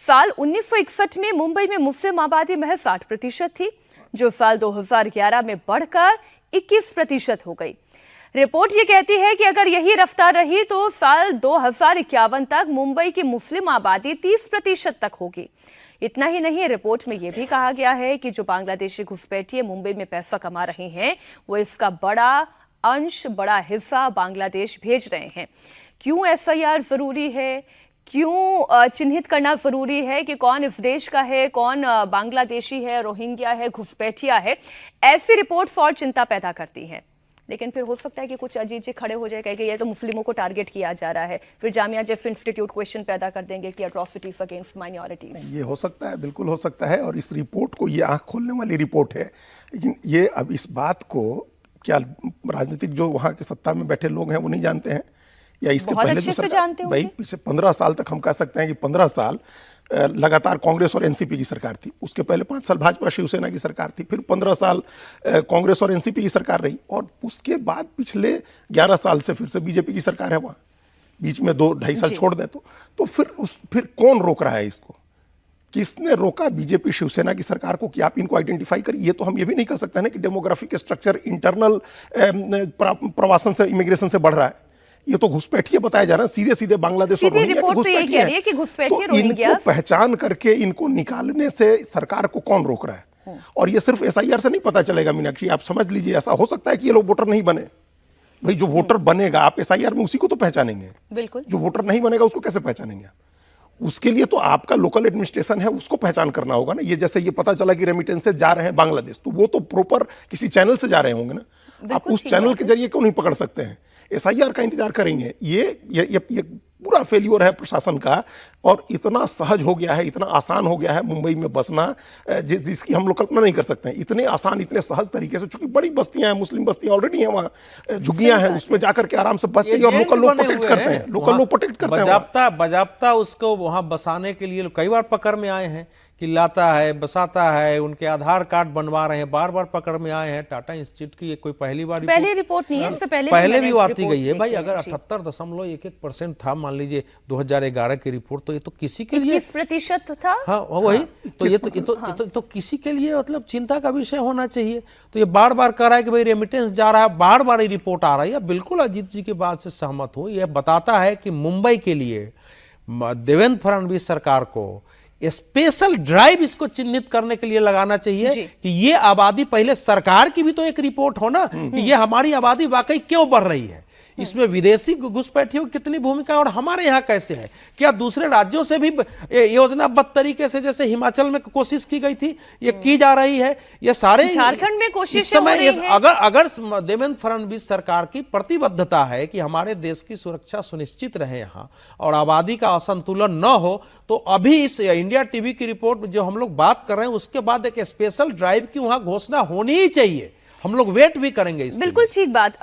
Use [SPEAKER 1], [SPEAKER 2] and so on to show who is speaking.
[SPEAKER 1] साल 1961 में मुंबई में मुस्लिम आबादी महज 60% थी, जो साल 2011 में बढ़कर 21% हो गई। रिपोर्ट ये कहती है कि अगर यही रफ्तार रही तो साल 2051 तक मुंबई की मुस्लिम आबादी 30% तक होगी। इतना ही नहीं, रिपोर्ट में यह भी कहा गया है कि जो बांग्लादेशी घुसपैठिए मुंबई में पैसा कमा रहे हैं, वो इसका बड़ा अंश, बड़ा हिस्सा बांग्लादेश भेज रहे हैं। क्यों एसआईआर जरूरी है? क्यों चिन्हित करना जरूरी है कि कौन इस देश का है, कौन बांग्लादेशी है, रोहिंग्या है, घुसपैठिया है? ऐसी रिपोर्ट्स और चिंता पैदा करती हैं। लेकिन फिर हो सकता है कि कुछ अजीज खड़े हो जाए कि ये तो मुस्लिमों को टारगेट किया जा रहा है, फिर जामिया जैसे इंस्टीट्यूट क्वेश्चन पैदा कर देंगे कि अट्रॉसिटीज अगेंस्ट माइनॉरिटीज।
[SPEAKER 2] ये हो सकता है, बिल्कुल हो सकता है। और इस रिपोर्ट को, ये आंख खोलने वाली रिपोर्ट है, लेकिन ये अब इस बात को क्या राजनीतिक जो वहाँ के सत्ता में बैठे लोग हैं वो नहीं जानते हैं, या इसके पहले जो सरकार, भाई पिछले 15 साल तक हम कह सकते हैं कि 15 साल लगातार कांग्रेस और एनसीपी की सरकार थी। उसके पहले 5 साल भाजपा शिवसेना की सरकार थी, फिर 15 साल कांग्रेस और एनसीपी की सरकार रही, और उसके बाद पिछले 11 साल से फिर से बीजेपी की सरकार है। वहाँ बीच में 2-2.5 साल छोड़ दें तो फिर कौन रोक रहा है इसको? किसने रोका बीजेपी शिवसेना की सरकार को कि आप इनको आइडेंटिफाई करिए? ये तो हम ये भी नहीं कह सकते ना कि डेमोग्राफिक स्ट्रक्चर इंटरनल प्रवासन से, इमिग्रेशन से बढ़ रहा है। ये तो घुसपैठिए बताया जा रहा है, सीधे सीधे बांग्लादेश और रोहिंग्या के घुसपैठिए हैं। तो इनको पहचान करके इनको निकालने से सरकार को कौन रोक रहा है? और ये सिर्फ एसआईआर से नहीं पता चलेगा मीनाक्षी, आप समझ लीजिए। ऐसा हो सकता है कि ये लोग वोटर नहीं बने। भाई जो वोटर बनेगा, आप एसआईआर में उसी को तो पहचानेंगे।
[SPEAKER 1] बिल्कुल।
[SPEAKER 2] जो वोटर नहीं बनेगा उसको कैसे पहचानेंगे? उसके लिए तो आपका लोकल एडमिनिस्ट्रेशन है, उसको पहचान करना होगा ना। ये जैसे ये पता चला कि रेमिटेंस से जा रहे हैं बांग्लादेश, तो वो तो प्रॉपर किसी चैनल से जा रहे होंगे ना। आप उस चैनल के जरिए क्यों नहीं पकड़ सकते हैं? एसआईआर का इंतजार करेंगे। ये पूरा फेल्योर है प्रशासन का, और इतना सहज हो गया है, इतना आसान हो गया है मुंबई में बसना, जिसकी हम लोग कल्पना नहीं कर सकते हैं। इतने आसान, इतने सहज तरीके से, चूंकि बड़ी बस्तियां हैं, मुस्लिम बस्तियां ऑलरेडी हैं वहाँ, झुग्गियां हैं, उसमें जाकर के आराम से बसते हैं और लोकल लोग प्रोटेक्ट करते हैं। लोकल लोग प्रोटेक्ट करते हैं,
[SPEAKER 3] बजाबता उसको वहां बसाने के लिए कई बार पकड़ में आए हैं कि लाता है, बसाता है, उनके आधार कार्ड बनवा रहे हैं, बार बार पकड़ में आए हैं। टाटा इंस्टीट्यूट की ये कोई पहली
[SPEAKER 1] रिपोर्ट नहीं है, इससे
[SPEAKER 3] पहले भी आती गई है। भाई अगर 78.11% था, मान लीजिए 2011 की रिपोर्ट, तो ये तो किसी के लिए
[SPEAKER 1] 20% था।
[SPEAKER 3] हाँ वही तो ये तो किसी के लिए मतलब चिंता का विषय होना चाहिए। तो ये बार बार कह रहा है कि भाई रेमिटेंस जा रहा है, बार बार ये रिपोर्ट आ रही है। बिल्कुल अजीत जी की बात से सहमत हूं। यह बताता है कि मुंबई के लिए देवेंद्र फडणवीस सरकार को स्पेशल ड्राइव इसको चिन्हित करने के लिए लगाना चाहिए कि ये आबादी, पहले सरकार की भी तो एक रिपोर्ट हो ना कि ये हमारी आबादी वाकई क्यों बढ़ रही है, इसमें विदेशी घुसपैठियों की कितनी भूमिका और हमारे यहाँ कैसे है। क्या दूसरे राज्यों से भी योजनाबद्ध तरीके से, जैसे हिमाचल में कोशिश की गई थी, ये की जा रही है? ये सारे
[SPEAKER 1] झारखंड में कोशिश
[SPEAKER 3] इस समय अगर देवेंद्र फडणवीस सरकार की प्रतिबद्धता है कि हमारे देश की सुरक्षा सुनिश्चित रहे यहाँ और आबादी का असंतुलन न हो, तो अभी इस इंडिया टीवी की रिपोर्ट जो हम लोग बात कर रहे हैं उसके बाद एक स्पेशल ड्राइव की वहां घोषणा होनी ही चाहिए। हम लोग वेट भी करेंगे इसके।
[SPEAKER 1] बिल्कुल ठीक बात।